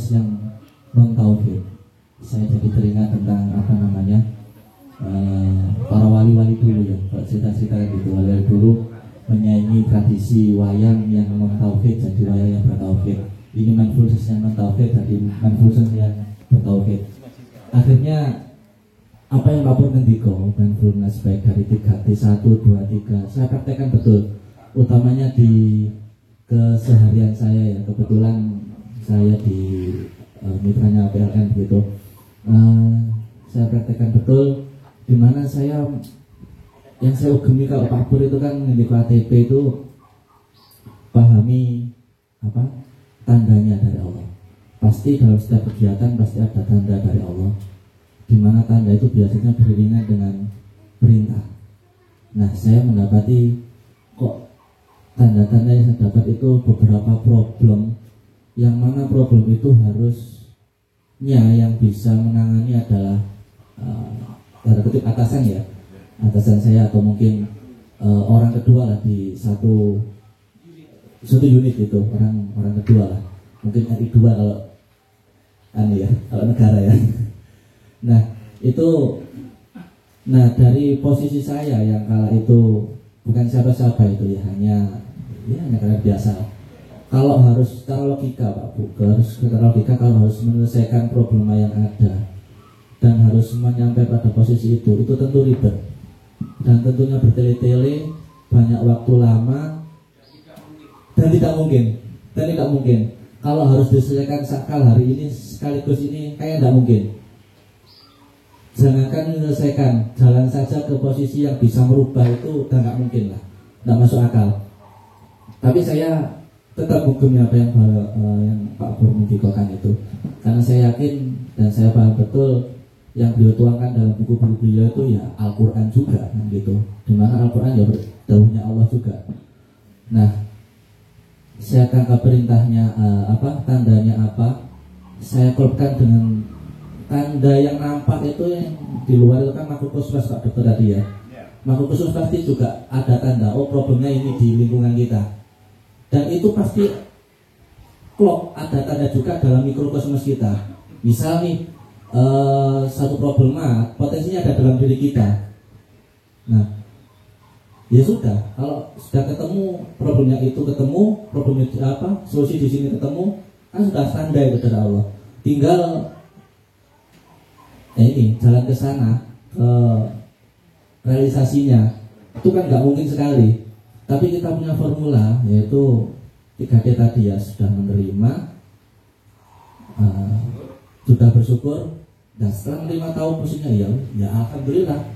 mindfulness yang non tauhid. Saya jadi teringat tentang para wali-wali dulu ya, kalau cerita-cerita gitu, wali-wali dulu menyanyi tradisi wayang yang non tauhid jadi wayang yang bertauhid. Ini mindfulness yang non tauhid jadi mindfulness yang bertauhid. Akhirnya apa yang Pak Pur ngendiko mindfulness baik dari 3T 1, 2, 3 saya praktekkan betul, utamanya di keseharian saya ya. Kebetulan saya di mitranya PLN gitu, saya praktekkan betul, dimana yang saya ugemi kalau Pak Pur itu kan ngendiko ATP itu pahami apa tandanya dari Allah. Pasti dalam setiap kegiatan pasti ada tanda dari Allah, di mana tanda itu biasanya beriringan dengan perintah. Nah, saya mendapati kok tanda-tanda yang saya dapat itu beberapa problem, yang mana problem itu harusnya yang bisa menangani adalah tanda kutip atasan saya atau mungkin orang kedua lah di satu unit itu, orang kedua lah, mungkin RI 2 kalau negara ya. Nah dari posisi saya yang kala itu bukan siapa-siapa itu ya, hanya karena biasa. Kalau harus secara logika Pak Bu, kalau harus menyelesaikan problema yang ada dan harus menyampai pada posisi itu tentu ribet dan tentunya bertele-tele, banyak waktu lama dan tidak mungkin. Kalau harus diselesaikan sakal hari ini sekaligus ini kayak tidak mungkin. Jangankan menyelesaikan, jalan saja ke posisi yang bisa merubah itu udah nggak mungkin lah, nggak masuk akal. Tapi saya tetap hukumnya apa yang Pak Pur mendikokan itu, karena saya yakin dan saya paham betul yang beliau tuangkan dalam buku-buku beliau itu ya Al-Quran juga kan gitu, dimana Al-Quran ya berdauhnya Allah juga. Nah, saya tangkap perintahnya tandanya apa, saya klopkan dengan tanda yang nampak itu, yang di luar itu kan makhluk khusus Pak Dokter tadi ya. Makhluk khusus pasti juga ada tanda, oh problemnya ini di lingkungan kita. Dan itu pasti klop, ada tanda juga dalam mikrokosmos kita. Misal nih, satu problema potensinya ada dalam diri kita. Nah, ya sudah, kalau sudah ketemu problemnya itu solusi di sini ketemu, kan sudah tanda itu dari Allah. Tinggal jalan ke sana, ke realisasinya itu kan nggak mungkin sekali. Tapi kita punya formula, yaitu 3D tadi ya, sudah menerima, sudah bersyukur, dan setelah 5 tahun posisinya ya alhamdulillah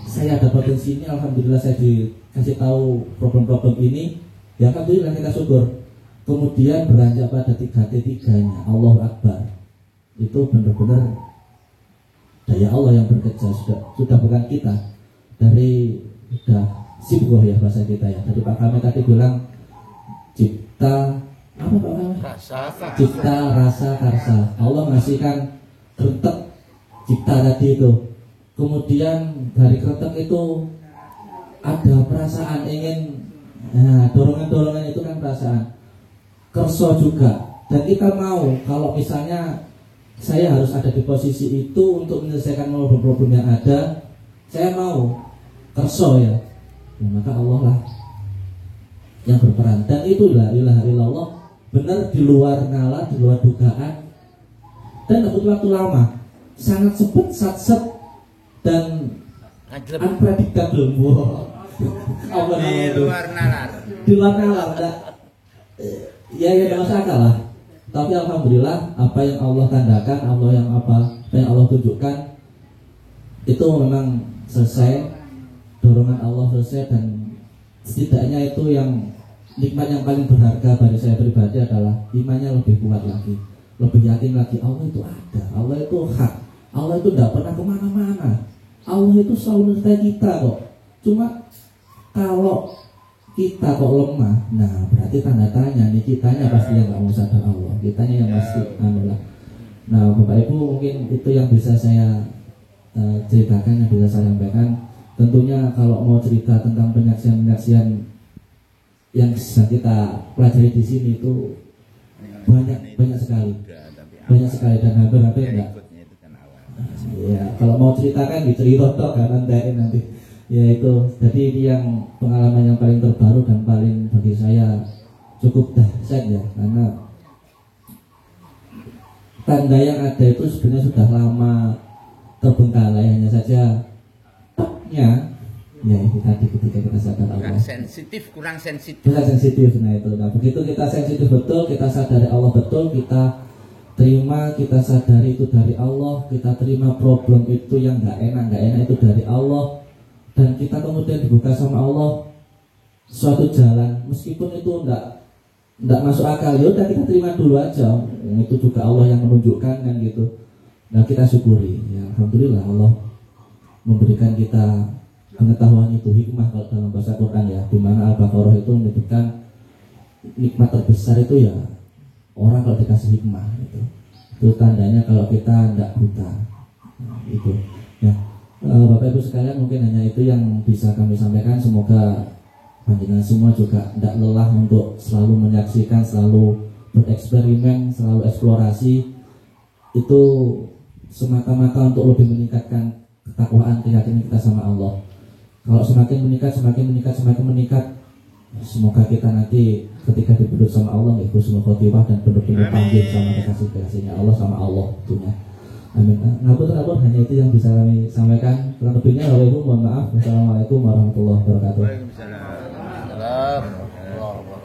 saya ada potensi ini, alhamdulillah saya dikasih tahu problem-problem ini, ya alhamdulillah kita syukur. Kemudian beranjak pada 3T3-nya, Allahu Akbar. Itu benar-benar daya Allah yang bekerja, sudah bukan kita. Sudah sibgoh ya bahasa kita ya. Tadi Pak Kame tadi bilang cipta apa Pak Kame? Cipta rasa karsa. Allah ngasihkan kretek cipta tadi itu. Kemudian dari kretek itu ada perasaan ingin, dorongan-dorongan itu kan perasaan. Kerso juga. Dan kita mau kalau misalnya saya harus ada di posisi itu untuk menyelesaikan problem-problem yang ada, saya mau kerso ya, maka Allah lah yang berperan. Dan itulah ilaha illallah, benar di luar nalar, di luar dugaan, dan butuh waktu lama, sangat sepet, dan unpredictable. Di luar nalar, ya tidak masuk akal lah. Tapi alhamdulillah apa yang Allah tandakan, apa yang Allah tunjukkan itu memang selesai, dorongan Allah selesai, dan setidaknya itu yang nikmat yang paling berharga bagi saya pribadi adalah imannya lebih kuat lagi, lebih yakin lagi Allah itu ada, Allah itu hak, Allah itu tidak pernah kemana-mana, Allah itu selalu menyertai kita kok. Cuma kalau kita kok lemah, nah berarti tanda tanya nih, kitanya pasti yang nggak mau sadar Allah, kitanya yang pasti lah. Nah Bapak Ibu, mungkin itu yang bisa saya ceritakan, yang bisa saya sampaikan. Tentunya kalau mau cerita tentang penyaksian yang bisa kita pelajari di sini itu banyak sekali. banyak sekali dan hampir-hampir enggak. Ya, kalau mau ceritakan dicerita kan nanti. Ya itu, jadi ini yang pengalaman yang paling terbaru dan paling bagi saya cukup dahsyat ya, karena tanda yang ada itu sebenarnya sudah lama terbengkalai, hanya saja ya itu tadi ketika kita sadar Allah kurang sensitif. Nah itu, nah begitu kita sensitif betul, kita sadari Allah betul, kita terima, kita sadari itu dari Allah, kita terima problem itu yang nggak enak itu dari Allah, dan kita kemudian dibuka sama Allah suatu jalan, meskipun itu enggak masuk akal, ya udah kita terima dulu aja, itu juga Allah yang menunjukkan kan gitu. Nah kita syukuri ya, alhamdulillah Allah memberikan kita pengetahuan itu, hikmah kalau dalam bahasa Quran ya, di mana Al-Baqarah itu menyebutkan nikmat terbesar itu ya orang kalau dikasih hikmah itu tandanya kalau kita tidak buta. Nah, itu ya. Bapak Ibu sekalian, mungkin hanya itu yang bisa kami sampaikan. Semoga panjenengan semua juga tidak lelah untuk selalu menyaksikan, selalu bereksperimen, selalu eksplorasi. Itu semata-mata untuk lebih meningkatkan ketakwaan, keyakinan kita sama Allah. Kalau semakin meningkat, semoga kita nanti ketika diberi sama Allah husnul khotimah dan benar-benar panggil sama kekasih-kekasihnya Allah, sama Allah tentunya. Amin. Ngapun hanya itu yang bisa kami sampaikan. Kurang lebihnya Bapak Ibu mohon maaf. Wassalamualaikum warahmatullahi wabarakatuh.